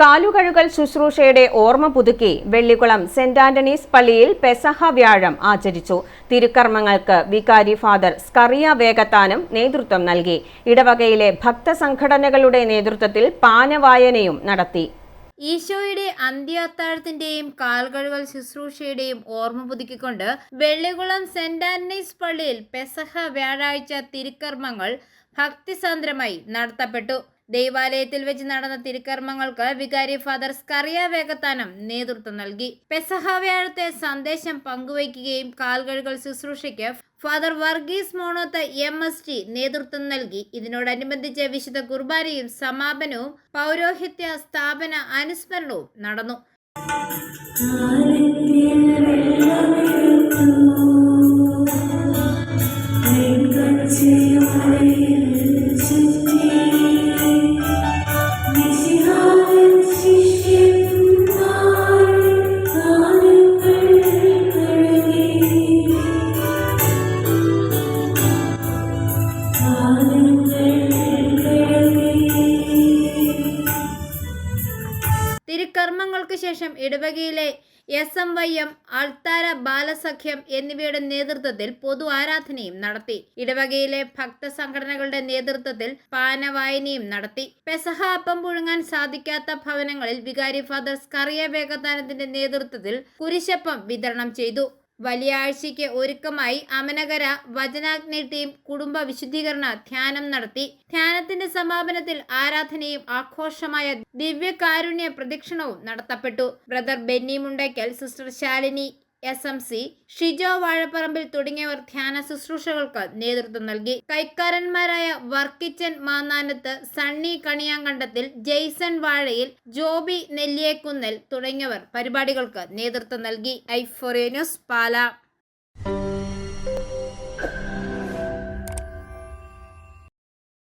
കാലുകഴുകൽ ശുശ്രൂഷയുടെ ഓർമ്മ പുതുക്കി വെള്ളിക്കുളം സെന്റ് ആന്റണീസ് പള്ളിയിൽ പെസഹ വ്യാഴം ആചരിച്ചു. തിരുക്കർമ്മങ്ങൾക്ക് വികാരി ഫാദർ സ്കറിയ വേഗത്താനും നേതൃത്വം നൽകി. ഇടവകയിലെ ഭക്തസംഘടനകളുടെ നേതൃത്വത്തിൽ പാനവായനയും നടത്തി. ഈശോയുടെ അന്ത്യാത്താഴത്തിന്റെയും കാൽകഴുകൽ ശുശ്രൂഷയുടെയും ഓർമ്മ പുതുക്കിക്കൊണ്ട് വെള്ളിക്കുളം സെന്റ് ആന്റണീസ് പള്ളിയിൽ പെസഹ വ്യാഴാഴ്ച തിരുക്കർമ്മങ്ങൾ ഭക്തിസാന്ദ്രമായി നടത്തപ്പെട്ടു. ദൈവാലയത്തിൽ വെച്ച് നടന്ന തിരുക്കർമ്മങ്ങൾക്ക് വികാരി ഫാദർ സ്കറിയ വേഗത്താനം നേതൃത്വം നൽകി. പെസഹ വ്യാഴത്തെ സന്ദേശം പങ്കുവയ്ക്കുകയും കാൽകഴുകൽ ശുശ്രൂഷയ്ക്ക് ഫാദർ വർഗീസ് മോണോത്ത് MST നേതൃത്വം നൽകി. ഇതിനോടനുബന്ധിച്ച് വിശുദ്ധ കുർബാനയും സമാപനവും പൗരോഹിത്യ സ്ഥാപന അനുസ്മരണവും നടന്നു. തിരുക്കർമ്മങ്ങൾക്ക് ശേഷം ഇടവകയിലെ SMYM, അൾത്താര ബാലസഖ്യം എന്നിവയുടെ നേതൃത്വത്തിൽ പൊതു ആരാധനയും നടത്തി. ഇടവകയിലെ ഭക്തസംഘടനകളുടെ നേതൃത്വത്തിൽ പാനവായനയും നടത്തി. പെസഹ അപ്പം പുഴുങ്ങാൻ സാധിക്കാത്ത ഭവനങ്ങളിൽ വികാരി ഫാദർ സ്കറിയ വേഗത്താനത്തിന്റെ നേതൃത്വത്തിൽ കുരിശപ്പം വിതരണം ചെയ്തു. വലിയ ആഴ്ചയ്ക്ക് ഒരുക്കമായി അമനകര വചനാഗ്നി ടീം കുടുംബ വിശുദ്ധീകരണ ധ്യാനം നടത്തി. ധ്യാനത്തിന്റെ സമാപനത്തിൽ ആരാധനയും ആഘോഷമായ ദിവ്യകാരുണ്യ പ്രദക്ഷിണവും നടത്തപ്പെട്ടു. Brother Benny Mundakkal, sister Shalini SMC, Shijo Vazhaparambil തുടങ്ങിയവർ ധ്യാന ശുശ്രൂഷകൾക്ക് നേതൃത്വം നൽകി. കൈക്കാരന്മാരായ വർക്കിച്ചൻ മാന്നാനത്ത്, സണ്ണി കണിയാങ്കണ്ടത്തിൽ, ജെയ്സൺ വാഴയിൽ, ജോബി നെല്ലിയേക്കുന്നൽ തുടങ്ങിയവർ പരിപാടികൾക്ക് നേതൃത്വം നൽകി. ഐഫോറിയ ന്യൂസ്, പാല.